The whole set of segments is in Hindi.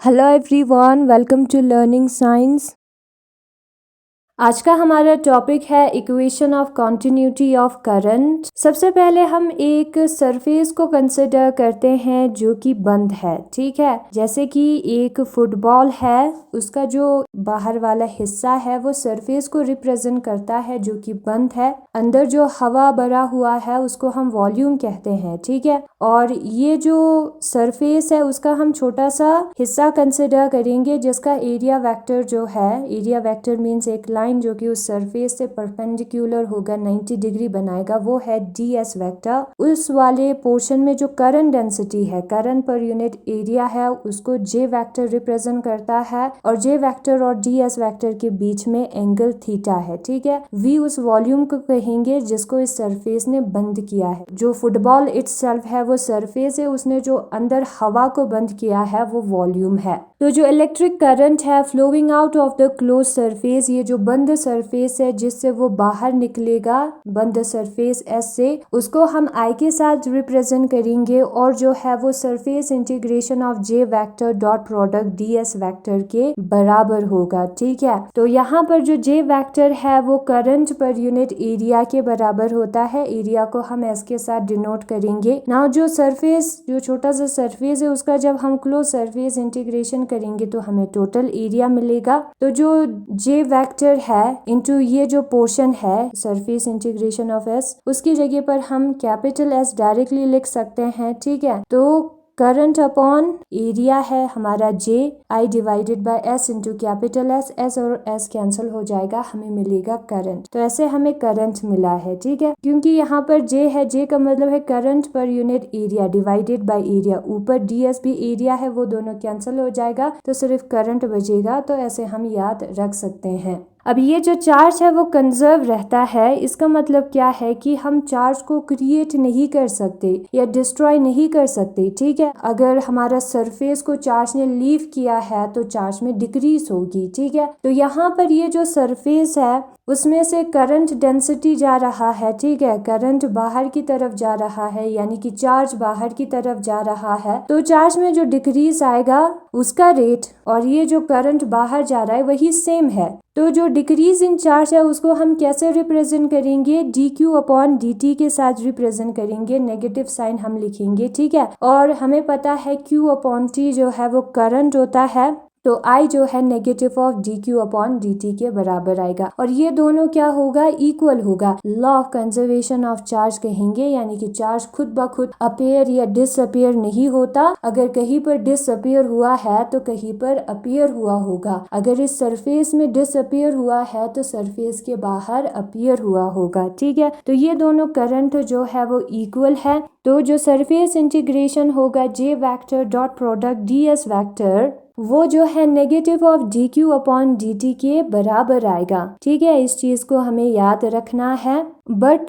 Hello everyone, welcome to learning science. आज का हमारा टॉपिक है equation of continuity of current. सबसे पहले हम एक सरफेस को कंसिडर करते हैं जो कि बंद है। ठीक है, जैसे कि एक फुटबॉल है, उसका जो बाहर वाला हिस्सा है वो सरफेस को रिप्रेजेंट करता है जो कि बंद है। अंदर जो हवा भरा हुआ है उसको हम वॉल्यूम कहते हैं। ठीक है, और ये जो सरफेस है उसका हम छोटा सा हिस्सा कंसिडर करेंगे जिसका एरिया वेक्टर जो है, एरिया वेक्टर मीन्स एक लाइन जो कि उस सरफेस से परपेंडिकुलर होगा, 90 डिग्री बनाएगा, वो है ds वेक्टर। उस वाले पोर्शन में जो करंट डेंसिटी है, करंट पर यूनिट एरिया है, उसको j वेक्टर रिप्रेजेंट करता है और j वेक्टर और ds वेक्टर के बीच में एंगल थीटा है। ठीक है, v उस वॉल्यूम को कहेंगे जिसको इस सरफेस ने बंद किया है। जो फुटबॉल इटसेल्फ है वो सरफेस है, उसने जो अंदर हवा को बंद किया है वो वॉल्यूम है। तो जो इलेक्ट्रिक करंट है flowing out of the close surface, ये जो बंद सरफेस है जिससे वो बाहर निकलेगा, बंद सरफेस S से, उसको हम I के साथ रिप्रेजेंट करेंगे और जो है वो surface integration of J vector dot product ds vector के बराबर होगा। ठीक है, तो यहाँ पर जो J वेक्टर है वो करंट पर यूनिट एरिया के बराबर होता है। एरिया को हम S के साथ डिनोट करेंगे। नाउ जो सरफेस, जो छोटा सा सरफेस है, उसका जब हम क्लोज सरफेस इंटीग्रेशन करेंगे तो हमें टोटल एरिया मिलेगा। तो जो J वेक्टर है इनटू ये जो पोर्शन है सरफेस इंटीग्रेशन ऑफ S, उसकी जगह पर हम कैपिटल S डायरेक्टली लिख सकते हैं। ठीक है, तो करंट अपॉन एरिया है हमारा J, I divided by S into capital S और S कैंसिल हो जाएगा, हमें मिलेगा करंट। तो ऐसे हमें करंट मिला है। ठीक है, क्योंकि यहाँ पर J है, J का मतलब है current per unit area divided by area, ऊपर ds भी एरिया है, वो दोनों कैंसिल हो जाएगा तो सिर्फ करंट बचेगा। तो ऐसे हम याद रख सकते हैं। अब ये जो चार्ज है वो कंजर्व रहता है। इसका मतलब क्या है कि हम चार्ज को क्रिएट नहीं कर सकते या डिस्ट्रॉय नहीं कर सकते। ठीक है, अगर हमारा सरफेस को चार्ज ने लीव किया है तो चार्ज में डिक्रीज होगी। ठीक है, तो यहाँ पर ये जो सरफेस है उसमें से करंट डेंसिटी जा रहा है। ठीक है, करंट बाहर की तरफ जा रहा है, यानी कि चार्ज बाहर की तरफ जा रहा है, तो चार्ज में जो डिक्रीज आएगा उसका रेट और ये जो करंट बाहर जा रहा है वही सेम है। तो जो डिक्रीज इन चार्ज है उसको हम कैसे रिप्रेजेंट करेंगे, dq अपॉन dt के साथ रिप्रेजेंट करेंगे, नेगेटिव साइन हम लिखेंगे। ठीक है, और हमें पता है q अपॉन t जो है वो करंट होता है, तो I जो है negative of dq upon dt के बराबर आएगा और ये दोनों क्या होगा, इक्वल होगा। Law of conservation of charge कहेंगे, यानी कि चार्ज खुद ब खुद अपीयर या डिसअपीयर नहीं होता। अगर कहीं पर डिसअपीयर हुआ है तो कहीं पर अपीयर हुआ होगा। अगर इस सरफेस में डिसअपीयर हुआ है तो सरफेस के बाहर अपीयर हुआ होगा। ठीक है, तो ये दोनों करंट जो है वो इक्वल है। तो जो सरफेस इंटीग्रेशन होगा J vector dot product ds vector, वो जो है negative of dq upon dt के बराबर आएगा। ठीक है, इस चीज को हमें याद रखना है। But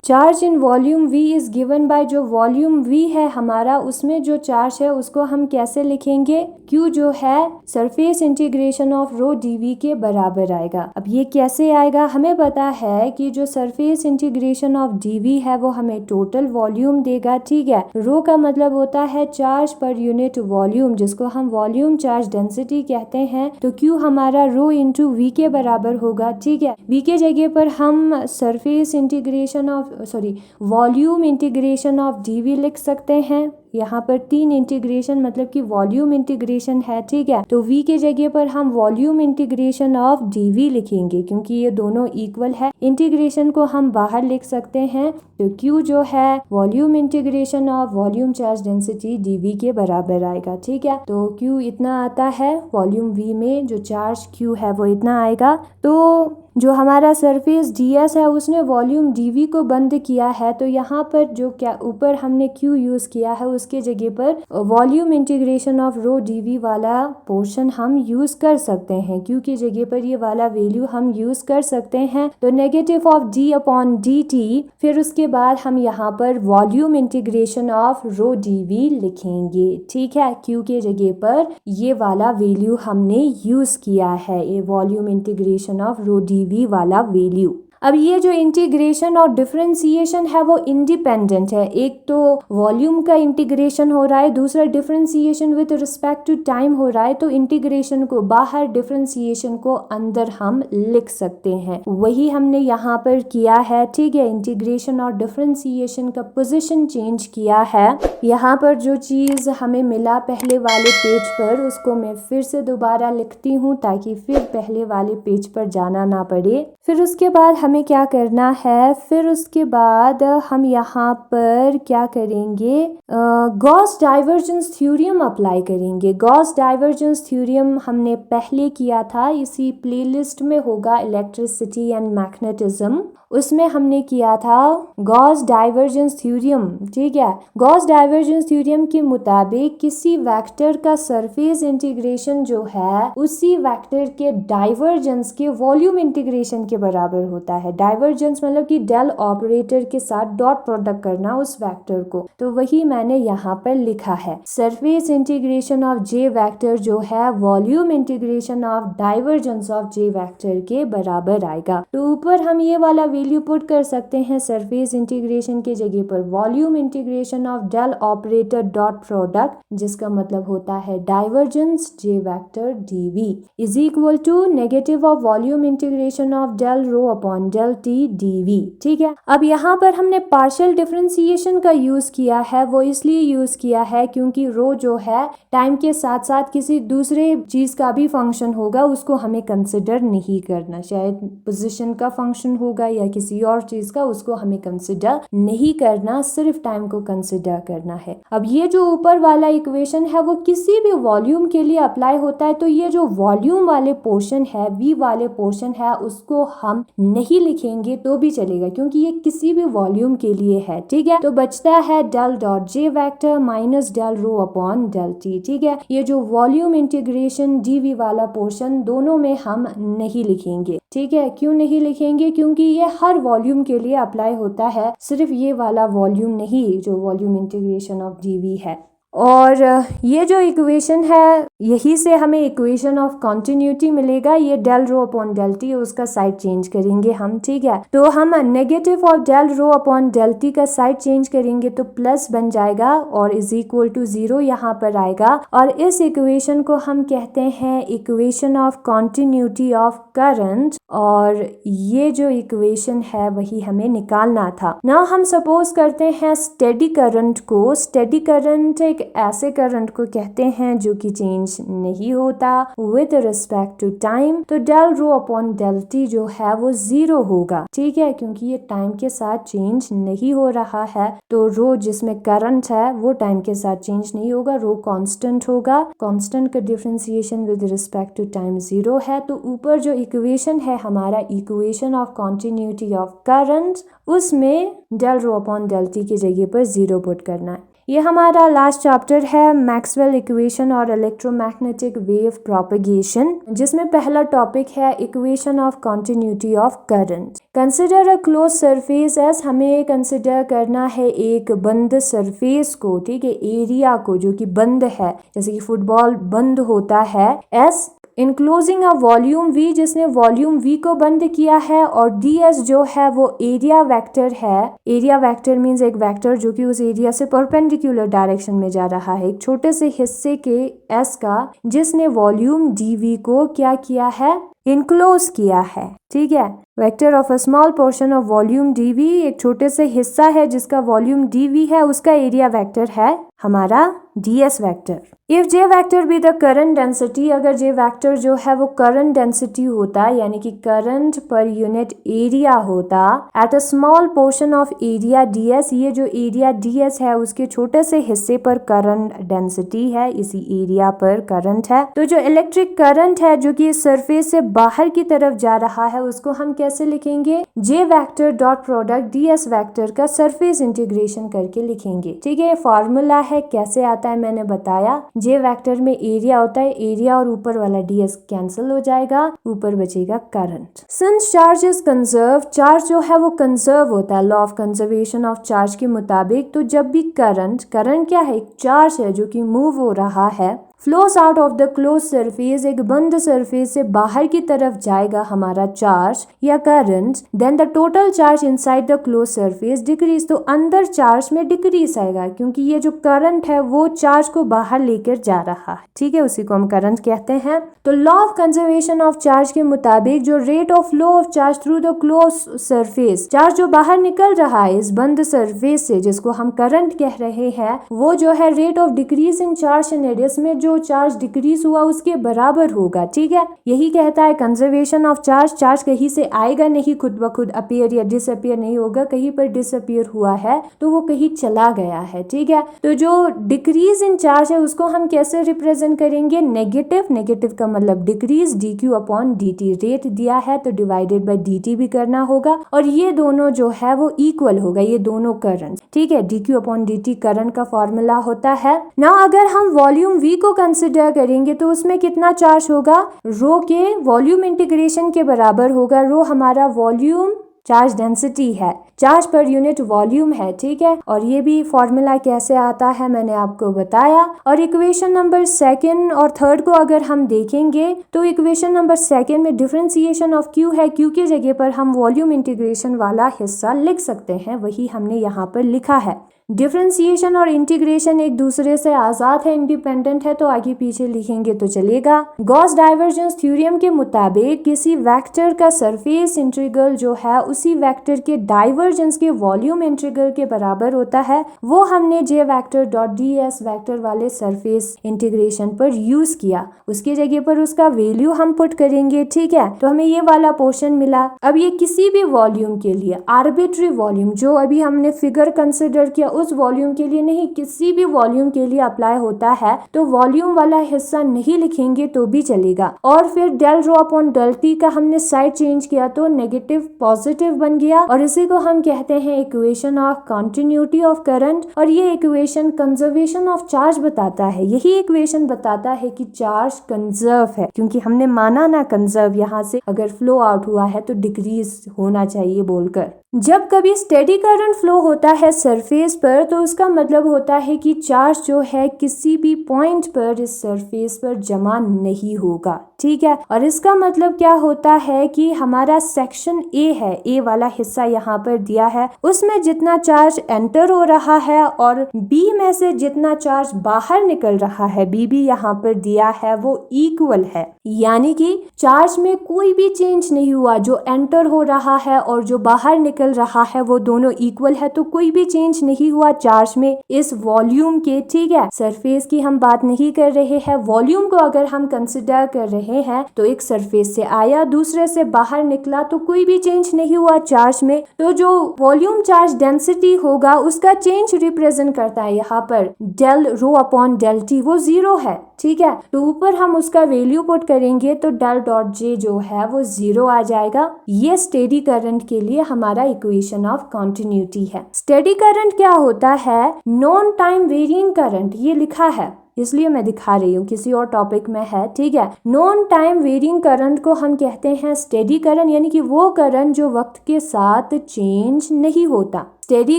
charge in volume v is given by, जो वॉल्यूम v है हमारा, उसमें जो चार्ज है उसको हम कैसे लिखेंगे, q जो है surface integration of rho dv के बराबर आएगा। अब ये कैसे आएगा, हमें पता है कि जो सरफेस इंटीग्रेशन ऑफ dv है वो हमें टोटल वॉल्यूम देगा। ठीक है, रो का मतलब होता है चार्ज पर यूनिट वॉल्यूम, जिसको हम वॉल्यूम चार्ज डेंसिटी कहते हैं। तो q हमारा रो इंटू v के बराबर होगा। ठीक है, v के जगह पर हम surface integration of volume integration of dv लिख सकते हैं। यहाँ पर 3 इंटीग्रेशन मतलब कि वॉल्यूम इंटीग्रेशन है। ठीक है, तो v के जगह पर हम वॉल्यूम इंटीग्रेशन ऑफ dv लिखेंगे क्योंकि ये दोनों इक्वल है। इंटीग्रेशन को हम बाहर लिख सकते हैं, तो q जो है volume integration of volume charge density dv के बराबर आएगा। ठीक है, तो q इतना आता है, वॉल्यूम v में जो चार्ज q है वो इतना आएगा। तो जो हमारा सरफेस ds है उसने वॉल्यूम dv को बंद किया है, तो यहाँ पर जो क्या ऊपर हमने q यूज किया है उसके जगह पर volume integration of rho dv वाला पोर्शन हम यूज कर सकते हैं। q की जगह पर ये वाला वैल्यू हम यूज कर सकते हैं। तो negative of d upon dt, फिर उसके बाद हम यहाँ पर volume integration of rho dv लिखेंगे। ठीक है, q के जगह पर ये वाला वैल्यू हमने यूज किया है, ये volume integration of rho dv वाला वैल्यू। अब ये जो इंटीग्रेशन और डिफरेंशिएशन है वो इंडिपेंडेंट है। एक तो वॉल्यूम का इंटीग्रेशन हो रहा है, दूसरा differentiation with respect to time हो रहा है। तो इंटीग्रेशन को बाहर, डिफरेंशिएशन को अंदर हम लिख सकते हैं, वही हमने यहाँ पर किया है। ठीक है, इंटीग्रेशन और डिफरेंशिएशन का पोजीशन चेंज किया है। यहाँ पर जो चीज़ हमें मिला पहले वाले पेज पर, उसको मैं फिर से दोबारा लिखती हूँ ताकि फिर पहले वाले पेज पर जाना ना पड़े। फिर उसके बाद हमें क्या करना है, फिर उसके बाद हम यहाँ पर क्या करेंगे, गॉस डाइवर्जेंस थ्योरम अप्लाई करेंगे। गॉस डाइवर्जेंस थ्योरम हमने पहले किया था, इसी प्लेलिस्ट में होगा, इलेक्ट्रिसिटी एंड मैग्नेटिज्म, उसमें हमने किया था गॉस डाइवर्जेंस थ्योरम। ठीक है, गॉस डाइवर्जेंस थ्योरम के मुताबिक किसी वेक्टर का सरफेस इंटीग्रेशन जो है उसी वेक्टर के डाइवर्जेंस के वॉल्यूम इंटीग्रेशन के बराबर होता है। डाइवर्जेंस मतलब कि डेल ऑपरेटर के साथ डॉट प्रोडक्ट करना उस वेक्टर को, तो वही मैंने यहाँ पर लिखा है। Surface integration of J vector जो है volume integration of divergence of J vector के बराबर आएगा। तो ऊपर हम ये वाला वैल्यू पुट कर सकते हैं सरफेस इंटीग्रेशन की जगह पर volume integration of del operator dot product, जिसका मतलब होता है divergence J vector d v is equal to negative of volume integration of del rho upon del t d v. ठीक है, अब यहाँ पर हमने पार्शियल डिफरेंशिएशन का यूज किया है। वो इसलिए यूज किया है क्योंकि रो जो है टाइम के साथ साथ किसी दूसरे चीज का भी फंक्शन होगा, उसको हमें कंसिडर नहीं करना। शायद पोजीशन का फंक्शन होगा या किसी और चीज का, उसको हमें कंसिडर नहीं करना, सिर्फ टाइम को कंसिडर करना है। अब ये जो ऊपर वाला इक्वेशन है वो किसी भी वॉल्यूम के लिए अप्लाई होता है। तो ये जो वॉल्यूम वाले पोर्शन है, वी वाले पोर्शन है, उसको हम नहीं लिखेंगे तो भी चलेगा क्योंकि ये किसी भी वॉल्यूम के लिए है। ठीक है, तो बचता है del dot J vector minus del rho upon del t. ठीक है, ये जो वॉल्यूम इंटीग्रेशन डीवी वाला पोर्शन दोनों में हम नहीं लिखेंगे। ठीक है, क्यों नहीं लिखेंगे, क्योंकि ये हर वॉल्यूम के लिए अप्लाई होता है, सिर्फ ये वाला वॉल्यूम नहीं जो वॉल्यूम इंटीग्रेशन ऑफ डीवी है। और ये जो इक्वेशन है यही से हमें इक्वेशन ऑफ कॉन्टिन्यूटी मिलेगा। ये del rho upon del t, उसका साइड चेंज करेंगे हम। ठीक है, तो हम negative of del rho upon del t का साइड चेंज करेंगे तो प्लस बन जाएगा और इज इक्वल टू 0 यहाँ पर आएगा। और इस इक्वेशन को हम कहते हैं equation of continuity of current, और ये जो इक्वेशन है वही हमें निकालना था ना। हम सपोज करते हैं स्टेडी करंट को। स्टेडी करंट एक ऐसे करंट को कहते हैं जो कि चेंज नहीं होता विद रिस्पेक्ट टू टाइम। तो del rho upon del t जो है वो 0 होगा। ठीक है, क्योंकि ये टाइम के साथ चेंज नहीं हो रहा है, तो रो जिसमें करंट है वो टाइम के साथ चेंज नहीं होगा, रो कांस्टेंट होगा। कांस्टेंट का differentiation with respect to time 0 है। तो ऊपर जो इक्वेशन है हमारा equation of continuity of current, उसमें del rho upon del T की जगह पर 0 पुट करना है। ये हमारा लास्ट चैप्टर है मैक्सवेल इक्वेशन और इलेक्ट्रोमैग्नेटिक वेव प्रोपगेशन, जिसमें पहला टॉपिक है equation of continuity of current. Consider a close surface S, हमें कंसिडर करना है एक बंद सरफेस को। ठीक है, एरिया को जो कि बंद है, जैसे कि फुटबॉल बंद होता है, S enclosing a volume we, जिसने वॉल्यूम वी को बंद किया है, और डी एस जो है वो एरिया वेक्टर है। एरिया वेक्टर मीन्स एक वेक्टर जो कि उस एरिया से परपेंडिकुलर डायरेक्शन में जा रहा है, एक छोटे से हिस्से के एस का, जिसने वॉल्यूम डी वी को क्या किया है, इनक्लोज किया है। ठीक है, vector of a small portion of volume d v, एक छोटे से हिस्सा है जिसका वॉल्यूम डी वी है, उसका एरिया वेक्टर है हमारा D S vector. If J vector be the current density, अगर जे वेक्टर जो है वो करंट डेंसिटी होता, यानी कि करंट पर यूनिट एरिया होता, at a small portion of area D S, ये जो एरिया डी एस है उसके छोटे से हिस्से पर करंट डेंसिटी है, इसी एरिया पर करंट है। तो जो इलेक्ट्रिक करंट है जो कि सरफेस से बाहर की तरफ जा रहा है, उसको हम कैसे लिखेंगे, J vector dot product D S vector का सरफेस इंटीग्रेशन करके लिखेंगे। ठीक है, फॉर्मूला है, कैसे आता है मैंने बताया। जे वेक्टर में एरिया होता है, एरिया और ऊपर वाला डी एस कैंसिल हो जाएगा, ऊपर बचेगा current. Since charge is conserve, charge जो है वो कंजर्व होता है law of conservation of charge के मुताबिक। तो जब भी करंट क्या है, एक चार्ज है जो कि मूव हो रहा है, flows out of the close surface, एक बंद सरफेस से बाहर की तरफ जाएगा हमारा चार्ज या current, then the total charge inside the close surface decrease, तो अंदर चार्ज में डिक्रीज आएगा क्योंकि ये जो करंट है वो चार्ज को बाहर लेकर जा रहा है, ठीक है, उसी को हम करंट कहते हैं। तो law of conservation of charge के मुताबिक जो rate of flow of charge through the close surface, charge जो बाहर निकल रहा है इस बंद सरफेस से जिसको हम करंट कह रहे हैं, वो जो है rate of decrease in charge in radius में जो चार्ज डिक्रीज हुआ उसके बराबर होगा, ठीक है। यही कहता है कंजर्वेशन ऑफ चार्ज। चार्ज कहीं से आएगा नहीं, खुद ब खुद अपीयर या डिसअपीयर नहीं होगा, कहीं पर डिसअपीयर हुआ है तो वो कहीं चला गया है, ठीक है। तो जो डिक्रीज इन चार्ज है उसको हम कैसे रिप्रेजेंट करेंगे, नेगेटिव, नेगेटिव का मतलब decrease, dq upon dt, rate दिया है तो डिवाइडेड बाय dt भी करना होगा और ये दोनों जो है वो इक्वल होगा, ये दोनों करंट, ठीक है। dq अपॉन dt करंट का फॉर्मूला होता है। ना अगर हम वॉल्यूम v को कंसिडर करेंगे तो उसमें कितना चार्ज होगा, रो के वॉल्यूम इंटीग्रेशन के बराबर होगा। रो हमारा वॉल्यूम चार्ज डेंसिटी है, चार्ज पर यूनिट वॉल्यूम है, ठीक है। और ये भी फॉर्मूला कैसे आता है मैंने आपको बताया। और इक्वेशन नंबर सेकंड और थर्ड को अगर हम देखेंगे तो इक्वेशन नंबर सेकंड में डिफरेंशिएशन ऑफ Q है, Q की जगह पर हम वॉल्यूम इंटीग्रेशन वाला हिस्सा लिख सकते हैं, वही हमने यहाँ पर लिखा है। डिफरेंशिएशन और इंटीग्रेशन एक दूसरे से आजाद है, इंडिपेंडेंट है, तो आगे पीछे लिखेंगे तो चलेगा। गॉस डाइवर्जेंस थ्योरम के मुताबिक किसी वेक्टर का सरफेस इंटीग्रल जो है उसी वेक्टर के डाइवर्जेंस के वॉल्यूम इंटीग्रल के बराबर होता है। वो हमने J vector dot D S vector वाले सरफेस इंटीग्रेशन पर यूज किया, उसकी जगह पर उसका वैल्यू हम पुट करेंगे, ठीक है। तो हमें ये वाला पोर्शन मिला। अब ये किसी भी वॉल्यूम के लिए, आर्बिट्री वॉल्यूम जो अभी हमने फिगर कंसिडर किया उस वॉल्यूम के लिए नहीं, किसी भी वॉल्यूम के लिए अप्लाई होता है, तो वॉल्यूम वाला हिस्सा नहीं लिखेंगे तो भी चलेगा। और फिर del rho upon del t का हमने साइड चेंज किया तो नेगेटिव पॉजिटिव बन गया और इसी को हम कहते हैं equation of continuity of current. और ये इक्वेशन कंजर्वेशन ऑफ चार्ज बताता है, यही इक्वेशन बताता है कि चार्ज कंजर्व है, क्योंकि हमने माना ना कंजर्व, यहाँ से अगर फ्लो आउट हुआ है तो डिक्रीज होना चाहिए बोलकर। जब कभी स्टेडी करंट फ्लो होता है सरफेस पर तो उसका मतलब होता है कि चार्ज जो है किसी भी पॉइंट पर इस सरफेस पर जमा नहीं होगा, ठीक है। और इसका मतलब क्या होता है कि हमारा सेक्शन ए है, ए वाला हिस्सा यहाँ पर दिया है, उसमें जितना चार्ज एंटर हो रहा है और बी में से जितना चार्ज बाहर निकल रहा है, बी भी यहाँ पर दिया है, वो इक्वल है। यानी कि चार्ज में कोई भी चेंज नहीं हुआ, जो एंटर हो रहा है और जो बाहर निकल रहा है वो दोनों इक्वल है, तो कोई भी चेंज नहीं हुआ चार्ज में इस वॉल्यूम के, ठीक है। सरफेस की हम बात नहीं कर रहे हैं, वॉल्यूम को अगर हम कंसिडर कर रहे हैं तो एक सरफेस से आया दूसरे से बाहर निकला तो कोई भी चेंज नहीं हुआ चार्ज में। तो जो वॉल्यूम चार्ज डेंसिटी होगा उसका चेंज रिप्रेजेंट करता है यहाँ पर del rho upon del t, वो 0 है, ठीक है। तो ऊपर हम उसका वैल्यू पुट करेंगे तो डेल डॉट जे जो है वो 0 आ जाएगा। ये स्टेडी करंट के लिए हमारा इक्वेशन ऑफ कंटिन्यूटी है। स्टेडी करंट क्या होता है, नॉन टाइम वेरिंग करंट, ये लिखा है इसलिए मैं दिखा रही हूँ, किसी और टॉपिक में है, ठीक है। नॉन टाइम वेरिंग करंट को हम कहते हैं स्टेडी करंट, यानी कि वो करंट जो वक्त के साथ चेंज नहीं होता। स्टेडी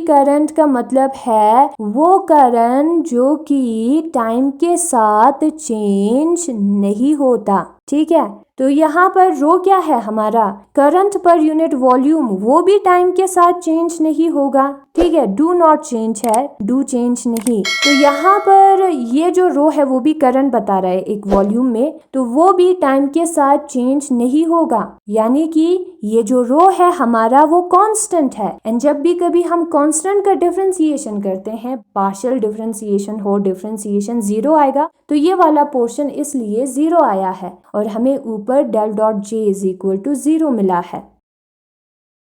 करंट का मतलब है वो करंट जो कि टाइम के साथ चेंज नहीं होता, ठीक है। तो यहाँ पर रो क्या है हमारा, करंट पर यूनिट वॉल्यूम, वो भी टाइम के साथ चेंज नहीं होगा, ठीक है। डू नॉट चेंज है, डू चेंज नहीं। तो यहाँ पर ये जो रो है वो भी करंट बता रहा है एक वॉल्यूम में, तो वो भी टाइम के साथ चेंज नहीं होगा, यानी कि ये जो रो है हमारा वो कांस्टेंट है। एंड जब भी कभी हम कांस्टेंट का डिफरेंशिएशन करते हैं, पार्शियल डिफरेंशिएशन हो, डिफरेंशिएशन 0 आएगा, तो ये वाला पोर्शन इसलिए 0 आया है और हमें ऊपर del dot J is equal to 0 मिला है।